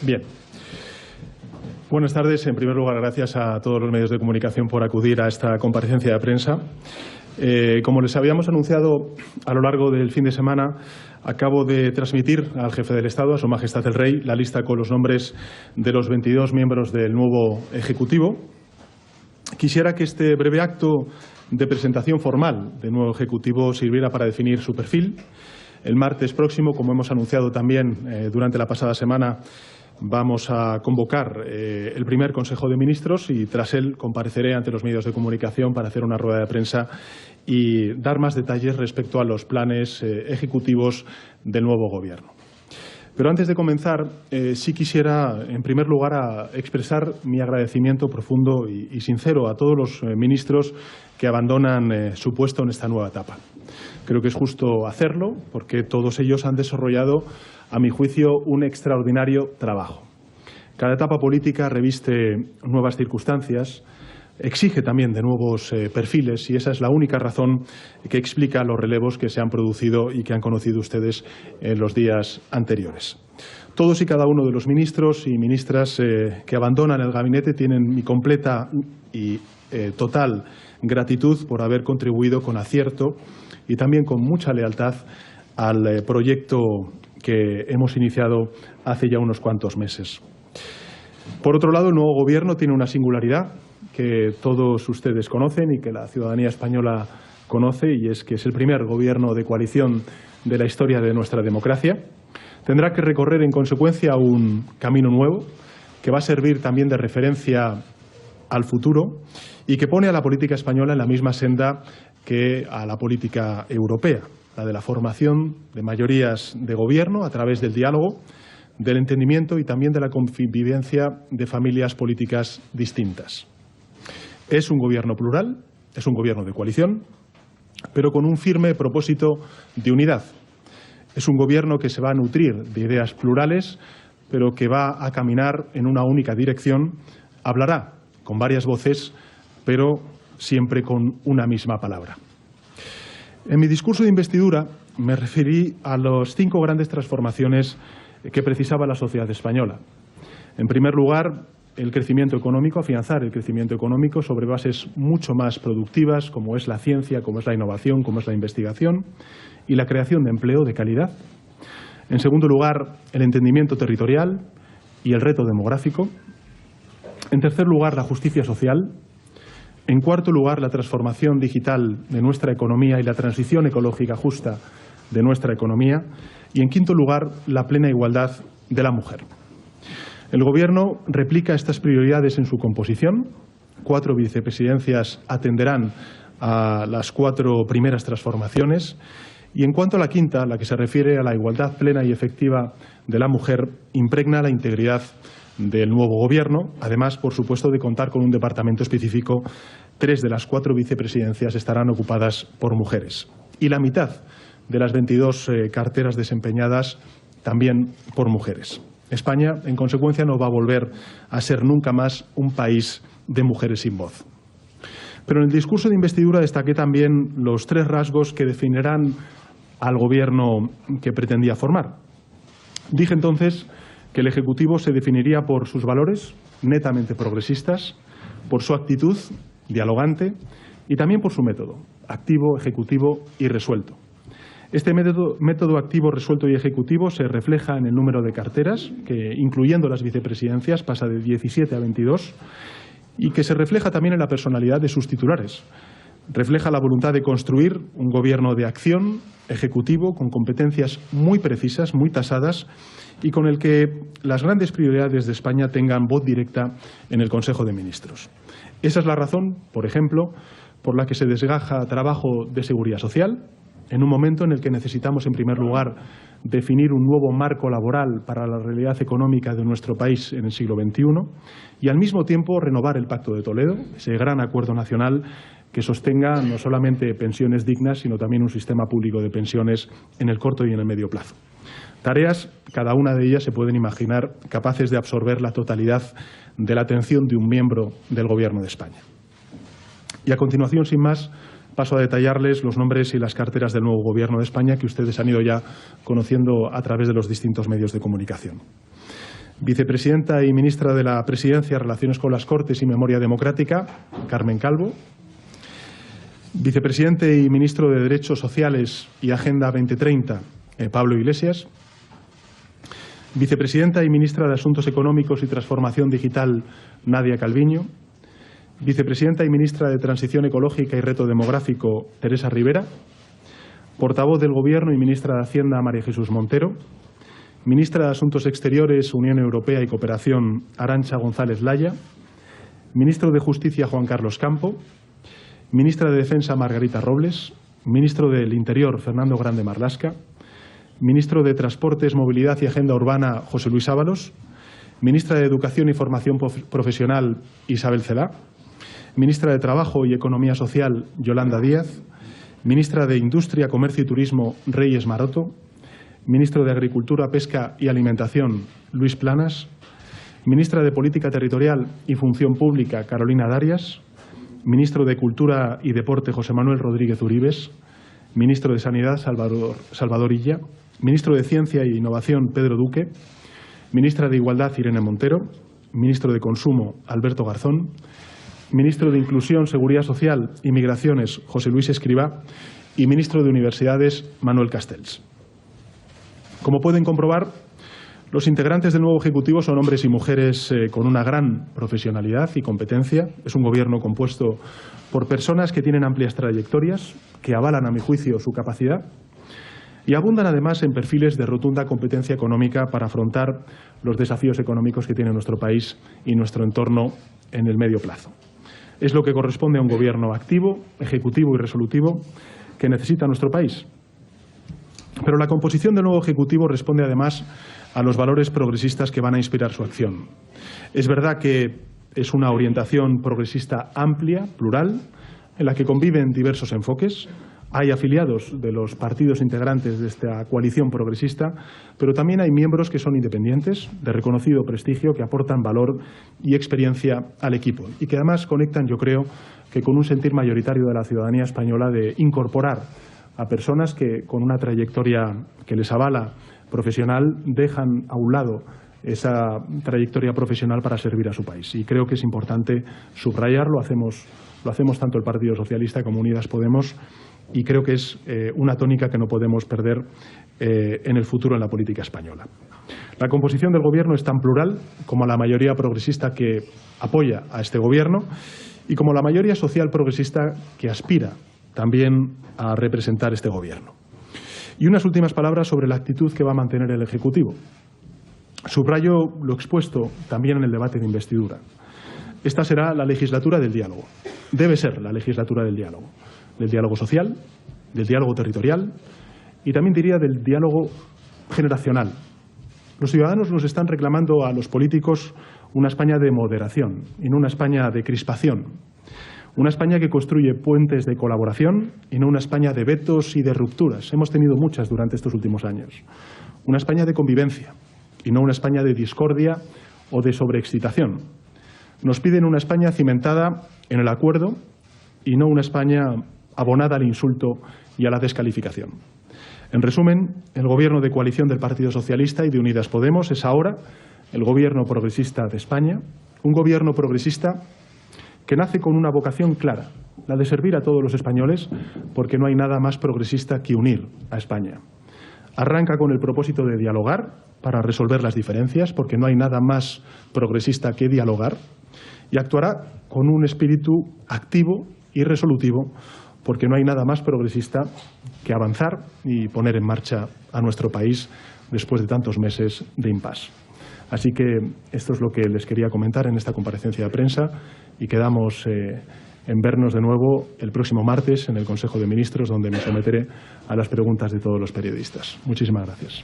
Bien. Buenas tardes. En primer lugar, gracias a todos los medios de comunicación por acudir a esta comparecencia de prensa. Como les habíamos anunciado a lo largo del fin de semana, acabo de transmitir al jefe del Estado, a Su Majestad el Rey, la lista con los nombres de los 22 miembros del nuevo Ejecutivo. Quisiera que este breve acto de presentación formal del nuevo Ejecutivo sirviera para definir su perfil. El martes próximo, como hemos anunciado también durante la pasada semana, vamos a convocar el primer Consejo de Ministros y tras él compareceré ante los medios de comunicación para hacer una rueda de prensa y dar más detalles respecto a los planes ejecutivos del nuevo Gobierno. Pero antes de comenzar, sí quisiera, en primer lugar, expresar mi agradecimiento profundo y sincero a todos los ministros que abandonan su puesto en esta nueva etapa. Creo que es justo hacerlo porque todos ellos han desarrollado, a mi juicio, un extraordinario trabajo. Cada etapa política reviste nuevas circunstancias, exige también de nuevos perfiles y esa es la única razón que explica los relevos que se han producido y que han conocido ustedes en los días anteriores. Todos y cada uno de los ministros y ministras que abandonan el gabinete tienen mi completa y total gratitud por haber contribuido con acierto y también con mucha lealtad al proyecto que hemos iniciado hace ya unos cuantos meses. Por otro lado, el nuevo Gobierno tiene una singularidad que todos ustedes conocen y que la ciudadanía española conoce, y es que es el primer Gobierno de coalición de la historia de nuestra democracia. Tendrá que recorrer, en consecuencia, un camino nuevo que va a servir también de referencia al futuro y que pone a la política española en la misma senda que a la política europea, la de la formación de mayorías de gobierno a través del diálogo, del entendimiento y también de la convivencia de familias políticas distintas. Es un gobierno plural, es un gobierno de coalición, pero con un firme propósito de unidad. Es un gobierno que se va a nutrir de ideas plurales, pero que va a caminar en una única dirección, hablará con varias voces, pero siempre con una misma palabra. En mi discurso de investidura me referí a las 5 grandes transformaciones que precisaba la sociedad española. En primer lugar, el crecimiento económico, afianzar el crecimiento económico sobre bases mucho más productivas, como es la ciencia, como es la innovación, como es la investigación, y la creación de empleo de calidad. En segundo lugar, el entendimiento territorial y el reto demográfico. En tercer lugar, la justicia social. En cuarto lugar, la transformación digital de nuestra economía y la transición ecológica justa de nuestra economía. Y en quinto lugar, la plena igualdad de la mujer. El Gobierno replica estas prioridades en su composición. 4 vicepresidencias atenderán a las 4 primeras transformaciones. Y en cuanto a la quinta, la que se refiere a la igualdad plena y efectiva de la mujer, impregna la integridad del nuevo Gobierno, además, por supuesto, de contar con un departamento específico. 3 de las 4 vicepresidencias estarán ocupadas por mujeres y la mitad de las 22 carteras desempeñadas también por mujeres. España, en consecuencia, no va a volver a ser nunca más un país de mujeres sin voz. Pero en el discurso de investidura destaqué también los 3 rasgos que definirán al Gobierno que pretendía formar. Dije entonces que el Ejecutivo se definiría por sus valores netamente progresistas, por su actitud dialogante y también por su método, activo, ejecutivo y resuelto. Este método activo, resuelto y ejecutivo se refleja en el número de carteras, que, incluyendo las vicepresidencias, pasa de 17 a 22, y que se refleja también en la personalidad de sus titulares. Refleja la voluntad de construir un gobierno de acción, ejecutivo, con competencias muy precisas, muy tasadas, y con el que las grandes prioridades de España tengan voz directa en el Consejo de Ministros. Esa es la razón, por ejemplo, por la que se desgaja trabajo de seguridad social, en un momento en el que necesitamos, en primer lugar, definir un nuevo marco laboral para la realidad económica de nuestro país en el siglo XXI y, al mismo tiempo, renovar el Pacto de Toledo, ese gran acuerdo nacional que sostenga no solamente pensiones dignas, sino también un sistema público de pensiones en el corto y en el medio plazo. Tareas, cada una de ellas se pueden imaginar capaces de absorber la totalidad de la atención de un miembro del Gobierno de España. Y a continuación, sin más, paso a detallarles los nombres y las carteras del nuevo Gobierno de España que ustedes han ido ya conociendo a través de los distintos medios de comunicación. Vicepresidenta y Ministra de la Presidencia, Relaciones con las Cortes y Memoria Democrática, Carmen Calvo. Vicepresidente y Ministro de Derechos Sociales y Agenda 2030, Pablo Iglesias. Vicepresidenta y Ministra de Asuntos Económicos y Transformación Digital, Nadia Calviño. Vicepresidenta y Ministra de Transición Ecológica y Reto Demográfico, Teresa Rivera. Portavoz del Gobierno y Ministra de Hacienda, María Jesús Montero. Ministra de Asuntos Exteriores, Unión Europea y Cooperación, Arantxa González Laya. Ministro de Justicia, Juan Carlos Campo. Ministra de Defensa, Margarita Robles. Ministro del Interior, Fernando Grande Marlaska. Ministro de Transportes, Movilidad y Agenda Urbana, José Luis Ábalos. Ministra de Educación y Formación Profesional, Isabel Celaá. Ministra de Trabajo y Economía Social, Yolanda Díaz. Ministra de Industria, Comercio y Turismo, Reyes Maroto. Ministro de Agricultura, Pesca y Alimentación, Luis Planas. Ministra de Política Territorial y Función Pública, Carolina Darias. Ministro de Cultura y Deporte, José Manuel Rodríguez Uribes. Ministro de Sanidad, Salvador Illa. Ministro de Ciencia e Innovación, Pedro Duque. Ministra de Igualdad, Irene Montero. Ministro de Consumo, Alberto Garzón. Ministro de Inclusión, Seguridad Social y Migraciones, José Luis Escrivá. Y Ministro de Universidades, Manuel Castells. Como pueden comprobar, los integrantes del nuevo Ejecutivo son hombres y mujeres con una gran profesionalidad y competencia. Es un Gobierno compuesto por personas que tienen amplias trayectorias, que avalan, a mi juicio, su capacidad y abundan además en perfiles de rotunda competencia económica para afrontar los desafíos económicos que tiene nuestro país y nuestro entorno en el medio plazo. Es lo que corresponde a un Gobierno activo, ejecutivo y resolutivo que necesita nuestro país. Pero la composición del nuevo Ejecutivo responde además a los valores progresistas que van a inspirar su acción. Es verdad que es una orientación progresista amplia, plural, en la que conviven diversos enfoques. Hay afiliados de los partidos integrantes de esta coalición progresista, pero también hay miembros que son independientes, de reconocido prestigio, que aportan valor y experiencia al equipo y que además conectan, yo creo, que con un sentir mayoritario de la ciudadanía española de incorporar a personas que, con una trayectoria que les avala profesional, dejan a un lado esa trayectoria profesional para servir a su país. Y creo que es importante subrayarlo. Lo hacemos tanto el Partido Socialista como Unidas Podemos, y creo que es una tónica que no podemos perder en el futuro en la política española. La composición del Gobierno es tan plural como la mayoría progresista que apoya a este Gobierno y como la mayoría social progresista que aspira también a representar este Gobierno. Y unas últimas palabras sobre la actitud que va a mantener el Ejecutivo. Subrayo lo expuesto también en el debate de investidura. Esta será la legislatura del diálogo. Debe ser la legislatura del diálogo social, del diálogo territorial y también diría del diálogo generacional. Los ciudadanos nos están reclamando a los políticos una España de moderación y no una España de crispación. Una España que construye puentes de colaboración y no una España de vetos y de rupturas. Hemos tenido muchas durante estos últimos años. Una España de convivencia y no una España de discordia o de sobreexcitación. Nos piden una España cimentada en el acuerdo y no una España abonada al insulto y a la descalificación. En resumen, el Gobierno de coalición del Partido Socialista y de Unidas Podemos es ahora el Gobierno progresista de España, un Gobierno progresista que nace con una vocación clara, la de servir a todos los españoles, porque no hay nada más progresista que unir a España. Arranca con el propósito de dialogar para resolver las diferencias, porque no hay nada más progresista que dialogar, y actuará con un espíritu activo y resolutivo, porque no hay nada más progresista que avanzar y poner en marcha a nuestro país después de tantos meses de impasse. Así que esto es lo que les quería comentar en esta comparecencia de prensa y quedamos en vernos de nuevo el próximo martes en el Consejo de Ministros, donde me someteré a las preguntas de todos los periodistas. Muchísimas gracias.